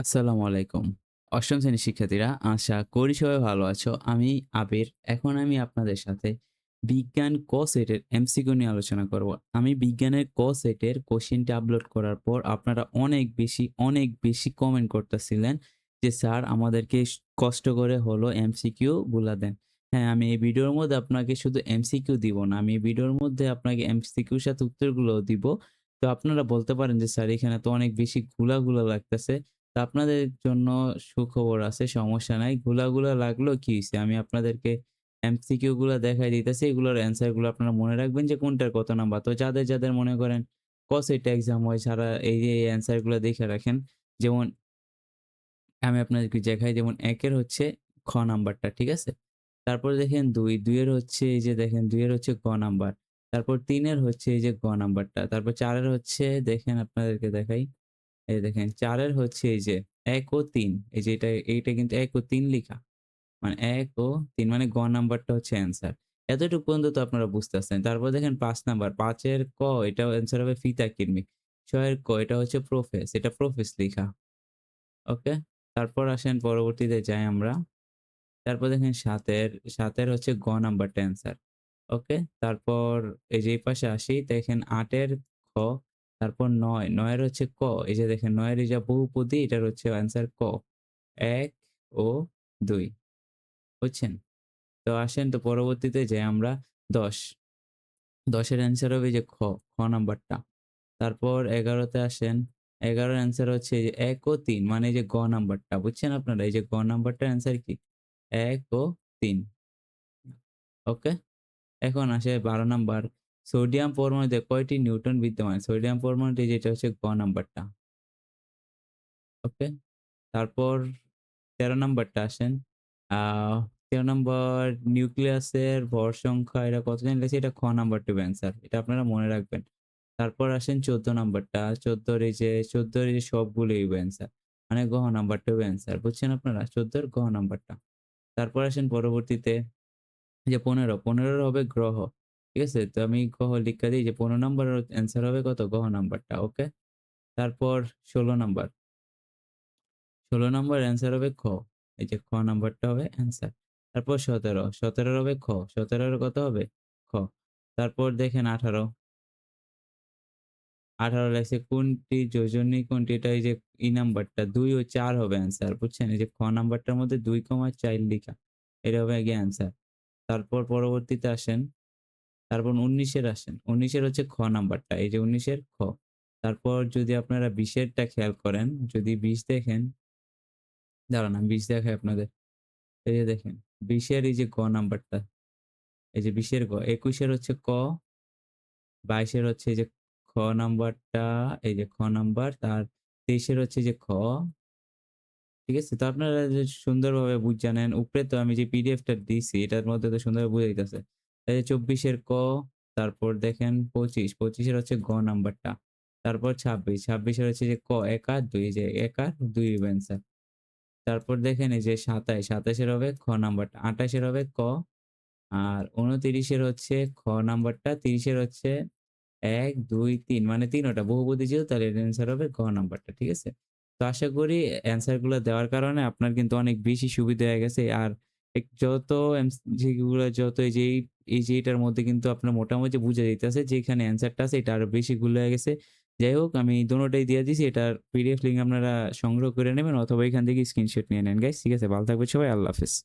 আসসালামু আলাইকুম। অষ্টম শ্রেণীর শিক্ষার্থীরা, আশা করি সবাই ভালো আছো। আমি আবির। এখন আমি আপনাদের সাথে বিজ্ঞান ক সেটের এমসিকিউ নিয়ে আলোচনা করব। আমি বিজ্ঞানের ক সেটের কোয়েশ্চেনটি আপলোড করার পর আপনারা অনেক বেশি কমেন্ট করতেছিলেন যে, "স্যার আমাদেরকে কষ্ট করে হলো এমসিকিউ গুলা দেন।" হ্যাঁ, আমি এই ভিডিওর মধ্যে আপনাকে শুধু এমসিকিউ দিব না। আমি এই ভিডিওর মধ্যে আপনাকে এমসিকিউর সাথে উত্তরগুলোও দিব। তো আপনারা বলতে পারেন যে, "স্যার এখানে তো অনেক বেশি ঘুলা লাগতেছে।" তো আপনাদের জন্য সুখবর আছে, সমস্যা নাই। ঘোলা লাগলেও কি হইছে? আমি আপনাদেরকে এমসিকিউ গুলা দেখাই দিতেছি। এগুলোর অ্যান্সার গুলো আপনারা মনে রাখবেন যে কোনটার কত নাম্বার। তো যাদের মনে করেন ক সেট এক্সাম হয় সারা এই যে এই অ্যান্সার গুলা দেখে রাখেন। যেমন আমি আপনাদেরকে দেখাই যেমন ১ এর হচ্ছে খ নাম্বারটা, ঠিক আছে? তারপর দেখেন ২ এর হচ্ছে এই যে দেখেন ২ এর হচ্ছে গ নাম্বার। তারপর ৩ এর হচ্ছে এই যে গ নাম্বারটা। তারপর ৪ এর হচ্ছে দেখেন আপনাদেরকে দেখাই। এই দেখেন ৪ এর হচ্ছে এই যে ১ ও ৩ এই যে এইটা কিন্তু ১ ও ৩ লিখা। মানে ১ ও ৩ মানে গ নাম্বারটা হচ্ছে অ্যান্সার। এতটুকু পর্যন্ত তো আপনারা বুঝতেছেন। তারপর দেখেন ৫ নাম্বার ৫ এর ক এটাও অ্যান্সার হবে ফিতা কিরমিক। ৬ এর ক এটা হচ্ছে প্রোফেস, এটা প্রোফেস লিখা। ওকে? তারপর আসেন পরবর্তীতে যাই আমরা। তারপর দেখেন ৭ এর হচ্ছে গ নাম্বারটা অ্যান্সার। ওকে? তারপর এই যে এই পাশে আসি দেখেন ৮ এর খ, তারপর ৯ এর হচ্ছে ক। এই যে দেখেন ৯ এর এই যে বহুপদী এটার হচ্ছে অ্যান্সার ক। ১ ও ২ বুঝছেন? তো আসেন তো পরবর্তীতে যাই আমরা ১০। ১০ এর অ্যান্সার হবে এই যে খ নাম্বারটা। তারপর ১১ তে আসেন। ১১ এর অ্যান্সার হচ্ছে এই যে ১ ও ৩ মানে এই যে গ নাম্বারটা। বুঝছেন আপনারা? এই যে গ নাম্বারটার অ্যান্সার কি? ১ ও ৩ ওকে? এখন আসে ১২ নাম্বার। সোডিয়াম পরমাণুতে কয়টি নিউটন বিদ্যমান? সোডিয়াম পরমাণুতে যেটা হচ্ছে গ নাম্বারটা। ওকে? তারপর ১৩ নাম্বারটা আসেন। আ ১৩ নাম্বার নিউক্লিয়াসের ভর সংখ্যা এটা কত জানি লিখছে? এটা খ নাম্বারটা হবে অ্যান্সার। এটা আপনারা মনে রাখবেন। তারপর আসেন ১৪ নাম্বারটা। ১৪ এর এই যে সবগুলোই হবে অ্যান্সার। মানে ঘ নাম্বারটা হবে অ্যান্সার। বুঝছেন আপনারা? ১৪ এর ঘ নাম্বারটা। তারপর আসেন পরবর্তীতে এই যে ১৫, ১৫ এর হবে গ্রহ। ঠিক আছে? তো আমি গ্রহ লিখা দেই যে ১৫ নাম্বারের অ্যান্সার হবে কত? গ্রহ নাম্বারটা। ওকে? তারপর ১৬ নাম্বার। ১৬ নম্বর অ্যান্সার হবে খ। এই যে খ নাম্বারটা হবে অ্যান্সার। তারপর ১৭, ১৭ এর হবে খ। ১৭ এর কত হবে? খ। তারপর দেখেন ১৮, ১৮ লেখছে কোনটি যোজনী কোনটি? এটা এই যে নাম্বারটা ২ ও ৪ হবে অ্যান্সার। বুঝছেন? এই যে খ নাম্বারটার মধ্যে ২,৪ লিখা। এটা হবে গিয়ে অ্যান্সার। তারপর পরবর্তীতে আসেন। তারপর ১৯ এর আসেন। ১৯ এর হচ্ছে খ নাম্বারটা। এই যে ১৯ এর খ। তারপর যদি আপনারা ২০ এরটা খেয়াল করেন, যদি ২০ দেখেন, দাঁড়ান আমি ২০ দেখাই আপনাদের। এই যে দেখেন ২০ এর এই যে গ নাম্বারটা, এই যে ২০ এর গ, ২১ এর হচ্ছে ক, ২২ এর হচ্ছে এই যে খ নাম্বারটা, এই যে খ নাম্বার, তার ২৩ এর হচ্ছে যে খ, ঠিক আছে? তো আপনারা যে সুন্দরভাবে বুইঝা নেন। উপরে তো আমি যে পিডিএফটা দিছি এটার মধ্যে তো সুন্দরভাবে বুঝাইতেছে। এই যে ২৪ এর ক, তারপর দেখেন ২৫, ২৫ এর হচ্ছে গ নাম্বারটা। তারপর ২৬, ২৬ এর হচ্ছে যে ক ১ আর ২ যে ১ আর ২ হবে অ্যান্সার। তারপর দেখেন এই যে ২৭, ২৭ এর হবে খ নাম্বারটা, ২৮ এর হবে ক, আর ২৯ এর হচ্ছে খ নাম্বারটা, ৩০ এর হচ্ছে ১, ২, ৩ মানে ৩ ওটা বহুপদী যেহেতু তাহলে এর অ্যান্সার হবে গ নাম্বারটা। ঠিক আছে? তো আশা করি অ্যান্সার গুলা দেওয়ার কারণে আপনার কিন্তু অনেক বেশি সুবিধা হয়ে গেছে। আর যত যেগুলা যত এই যে এটার মধ্যে কিন্তু আপনার মোটামুটি বুঝা যাইতেছে যে এখানে অ্যান্সারটা আছে এটা আরো বেশি গুলো হয়ে গেছে। যাই হোক আমি দোনোটাই দিয়ে দিছি। এটার পিডিএফ লিঙ্ক আপনারা সংগ্রহ করে নেবেন অথবা এখান থেকে স্ক্রিনশট নিয়ে নেন গাইস। ঠিক আছে? ভালো থাকবেন সবাই। আল্লাহ হাফেজ।